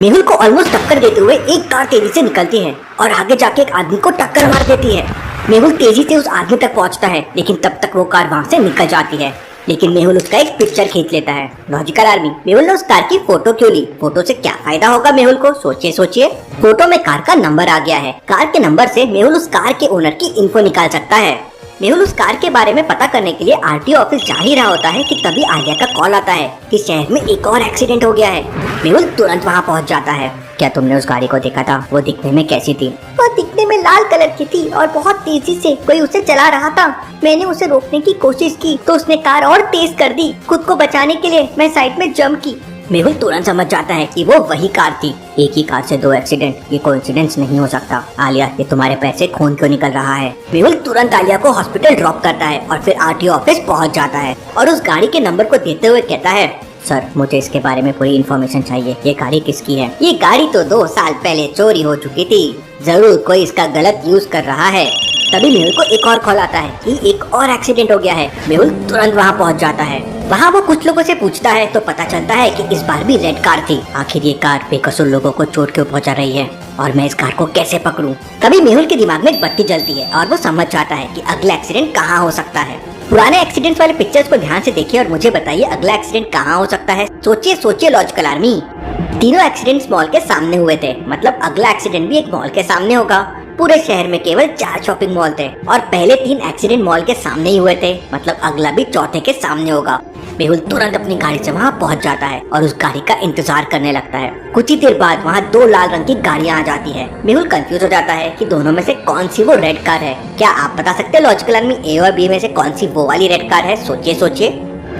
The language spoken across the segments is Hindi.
मेहुल को ऑलमोस्ट टक्कर देते हुए एक कार तेजी से निकलती है और आगे जाके एक आदमी को टक्कर मार देती है। मेहुल तेजी से उस आदमी तक पहुंचता है, लेकिन तब तक वो कार वहां से निकल जाती है। लेकिन मेहुल उसका एक पिक्चर खींच लेता है। लॉजिकल आर्मी, मेहुल ने उस कार की फोटो क्यों ली? फोटो से क्या फायदा होगा मेहुल को? सोचिए। फोटो में कार का नंबर आ गया है। कार के नंबर से मेहुल उस कार के ओनर की इन्फो निकाल सकता है। मेहुल उस कार के बारे में पता करने के लिए आरटीओ ऑफिस जा ही रहा होता है कि तभी आलिया का कॉल आता है कि शहर में एक और एक्सीडेंट हो गया है। मेहुल तुरंत वहां पहुंच जाता है। क्या तुमने उस गाड़ी को देखा था? वो दिखने में कैसी थी? वो दिखने में लाल कलर की थी और बहुत तेजी से कोई उसे चला रहा था। मैंने उसे रोकने की कोशिश की तो उसने कार और तेज कर दी। खुद को बचाने के लिए मैं साइड में जंप की। मेहुल तुरंत समझ जाता है कि वो वही कार थी। एक ही कार से दो एक्सीडेंट, ये कोइंसिडेंस नहीं हो सकता। आलिया, ये तुम्हारे पैर से खून क्यों निकल रहा है? मेहुल तुरंत आलिया को हॉस्पिटल ड्रॉप करता है और फिर आरटीओ ऑफिस पहुंच जाता है और उस गाड़ी के नंबर को देते हुए कहता है, सर मुझे इसके बारे में पूरी इन्फॉर्मेशन चाहिए। ये गाड़ी किसकी है? ये गाड़ी तो 2 साल पहले चोरी हो चुकी थी। जरूर कोई इसका गलत यूज कर रहा है। तभी मेहुल को एक और कॉल आता है कि एक और एक्सीडेंट हो गया है। मेहुल तुरंत वहां पहुंच जाता है। वहां वो कुछ लोगों से पूछता है तो पता चलता है कि इस बार भी रेड कार थी। आखिर ये कार बेकसूर लोगों को चोट क्यों पहुंचा रही है और मैं इस कार को कैसे पकड़ूं? तभी मेहुल के दिमाग में एक बत्ती जलती है और वो समझ जाता है कि अगला एक्सीडेंट कहाँ हो सकता है। पुराने एक्सीडेंट्स वाले पिक्चर्स को ध्यान से देखिए और मुझे बताइए अगला एक्सीडेंट कहाँ हो सकता है। सोचिए लॉजिकल आर्मी। तीनों एक्सीडेंट्स मॉल के सामने हुए थे, मतलब अगला एक्सीडेंट भी एक मॉल के सामने होगा। पूरे शहर में केवल 4 शॉपिंग मॉल थे और पहले 3 एक्सीडेंट मॉल के सामने ही हुए थे, मतलब अगला भी चौथे के सामने होगा। मेहुल तुरंत अपनी गाड़ी से वहाँ पहुँच जाता है और उस गाड़ी का इंतजार करने लगता है। कुछ ही देर बाद वहाँ 2 लाल रंग की गाड़ियाँ आ जाती है। मेहुल कंफ्यूज हो जाता है कि दोनों में से कौन सी वो रेड कार है। क्या आप बता सकते हैं लॉजिकल आर्मी, ए और बी में से कौन सी वो वाली रेड कार है? सोचिए।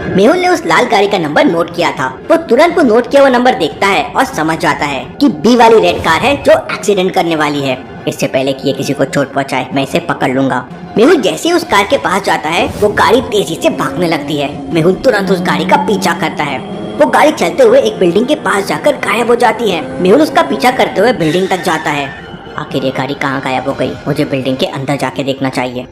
मेहुल ने उस लाल गाड़ी का नंबर नोट किया था। वो तुरंत वो नोट किया हुआ नंबर देखता है और समझ जाता है कि बी वाली रेड कार है जो एक्सीडेंट करने वाली है। इससे पहले कि ये किसी को चोट पहुंचाए मैं इसे पकड़ लूंगा। मेहुल जैसे ही उस कार के पास जाता है वो गाड़ी तेजी से भागने लगती है। मेहुल तुरंत उस गाड़ी का पीछा करता है। वो गाड़ी चलते हुए एक बिल्डिंग के पास जाकर गायब हो जाती है। मेहुल उसका पीछा करते हुए बिल्डिंग तक जाता है। आखिर ये गाड़ी कहाँ गायब हो गई? मुझे बिल्डिंग के अंदर जाके देखना चाहिए।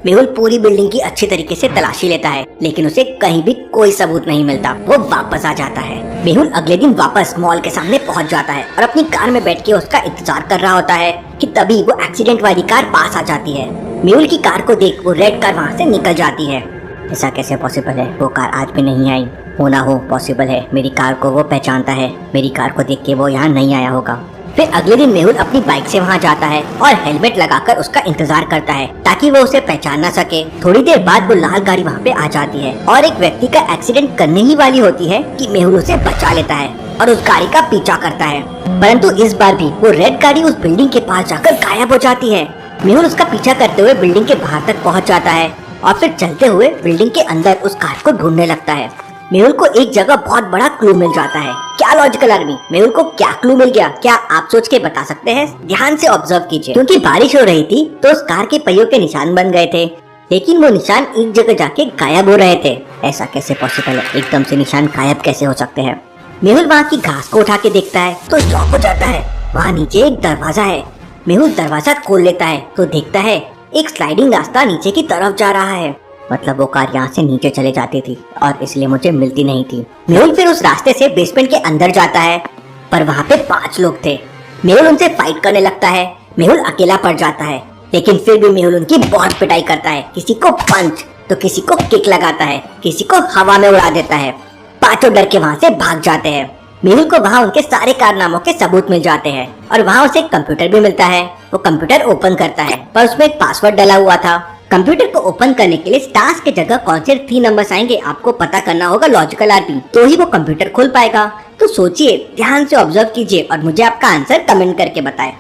मेहुल पूरी बिल्डिंग की अच्छी तरीके से तलाशी लेता है, लेकिन उसे कहीं भी कोई सबूत नहीं मिलता। वो वापस आ जाता है। मेहुल अगले दिन वापस मॉल के सामने पहुंच जाता है और अपनी कार में बैठ के उसका इंतजार कर रहा होता है कि तभी वो एक्सीडेंट वाली कार पास आ जाती है। मेहुल की कार को देख वो रेड कार वहाँ से निकल जाती है। ऐसा कैसे पॉसिबल है? वो कार आज भी नहीं आई। हो ना हो पॉसिबल है, मेरी कार को वो पहचानता है। मेरी कार को देख के वो यहाँ नहीं आया होगा। फिर अगले दिन मेहुल अपनी बाइक से वहाँ जाता है और हेलमेट लगाकर उसका इंतजार करता है ताकि वो उसे पहचान ना सके। थोड़ी देर बाद वो लाल गाड़ी वहाँ पे आ जाती है और एक व्यक्ति का एक्सीडेंट करने ही वाली होती है कि मेहुल उसे बचा लेता है और उस गाड़ी का पीछा करता है। परंतु इस बार भी वो रेड गाड़ी उस बिल्डिंग के पास जाकर गायब हो जाती है। मेहुल उसका पीछा करते हुए बिल्डिंग के बाहर तक पहुँच जाता है और फिर चलते हुए बिल्डिंग के अंदर उस कार को ढूंढने लगता है। मेहुल को एक जगह बहुत बड़ा क्लू मिल जाता है। क्या लॉजिकल आर्मी, मेहुल को क्या क्लू मिल गया? क्या आप सोच के बता सकते हैं? ध्यान से ऑब्जर्व कीजिए। क्योंकि बारिश हो रही थी तो उस कार के पहियों के निशान बन गए थे, लेकिन वो निशान एक जगह जाके गायब हो रहे थे। ऐसा कैसे पॉसिबल है? एकदम से निशान गायब कैसे हो सकते हैं? मेहुल वहाँ की घास को उठा के देखता है तो शॉक हो जाता है। वहाँ नीचे एक दरवाजा है। मेहुल दरवाजा खोल लेता है तो देखता है एक स्लाइडिंग रास्ता नीचे की तरफ जा रहा है। मतलब वो कार यहाँ से नीचे चले जाती थी और इसलिए मुझे मिलती नहीं थी। मेहुल फिर उस रास्ते से बेसमेंट के अंदर जाता है, पर वहाँ पे 5 लोग थे। मेहुल उनसे फाइट करने लगता है। मेहुल अकेला पड़ जाता है, लेकिन फिर भी मेहुल उनकी बहुत पिटाई करता है। किसी को पंच तो किसी को किक लगाता है, किसी को हवा में उड़ा देता है। 5 डर के वहाँ से भाग जाते हैं। मेहुल को वहाँ उनके सारे कारनामों के सबूत मिल जाते हैं और वहाँ उसे एक कंप्यूटर भी मिलता है। वो कंप्यूटर ओपन करता है, पर उसमें एक पासवर्ड डला हुआ था। कंप्यूटर को ओपन करने के लिए स्टार्स की जगह कौन से 3 नंबर्स आएंगे आपको पता करना होगा लॉजिकल आर्मी, तो ही वो कंप्यूटर खोल पाएगा। तो सोचिए, ध्यान से ऑब्जर्व कीजिए और मुझे आपका आंसर कमेंट करके बताएं।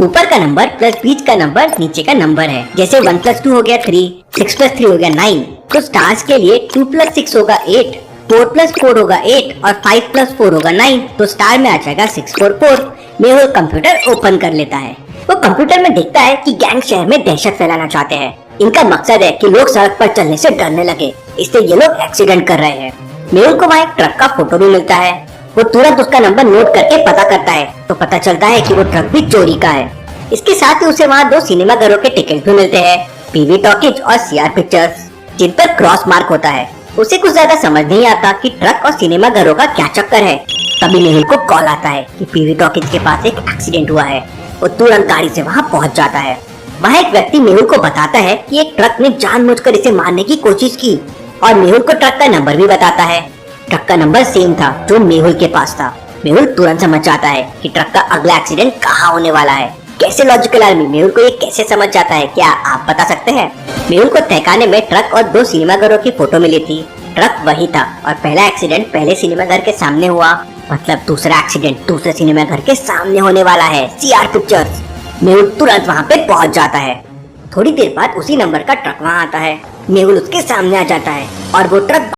ऊपर का नंबर प्लस बीच का नंबर नीचे का नंबर है। जैसे 1 + 2 हो गया 3, 6 + 3 हो गया 9, तो स्टार्स के लिए 2 + 6 होगा 8, 4 + 4 होगा 8 और 5 + 4 होगा 9, तो स्टार में आ जाएगा 644। मेहुल कंप्यूटर ओपन कर लेता है। वो कंप्यूटर में देखता है कि गैंग शहर में दहशत फैलाना चाहते हैं। इनका मकसद है कि लोग सड़क पर चलने से डरने लगे, इससे ये लोग एक्सीडेंट कर रहे हैं। मेहुल को वहाँ एक ट्रक का फोटो भी मिलता है। वो तुरंत उसका नंबर नोट करके पता करता है तो पता चलता है कि वो ट्रक भी चोरी का है। इसके साथ ही उसे वहाँ 2 सिनेमा घरों के टिकट भी मिलते हैं, पीवी टॉकीज और सीआर पिक्चर्स, जिन पर क्रॉस मार्क होता है। उसे कुछ ज्यादा समझ नहीं आता कि ट्रक और सिनेमा घरों का क्या चक्कर है। तभी मेहुल को कॉल आता है कि पीवी टॉकीज के पास एक एक्सीडेंट हुआ है। वो तुरंत गाड़ी से वहाँ पहुँच जाता है। वहाँ एक व्यक्ति मेहुल को बताता है कि एक ट्रक ने जानबूझकर इसे मारने की कोशिश की और मेहुल को ट्रक का नंबर भी बताता है। ट्रक का नंबर सेम था जो मेहुल के पास था। मेहुल तुरंत समझ जाता है कि ट्रक का अगला एक्सीडेंट कहाँ होने वाला है। कैसे लॉजिकल आदमी मेहुल को ये कैसे समझ जाता है, क्या आप बता सकते हैं? मेहुल को तहखाने में ट्रक और 2 सिनेमाघरों की फोटो मिली थी। ट्रक वही था और पहला एक्सीडेंट पहले सिनेमाघर के सामने हुआ, मतलब दूसरा एक्सीडेंट दूसरे सिनेमाघर के सामने होने वाला है। CR pictures. मेहुल तुरंत वहाँ पे पहुँच जाता है। थोड़ी देर बाद उसी नंबर का ट्रक वहाँ आता है। मेहुल उसके सामने आ जाता है और वो ट्रक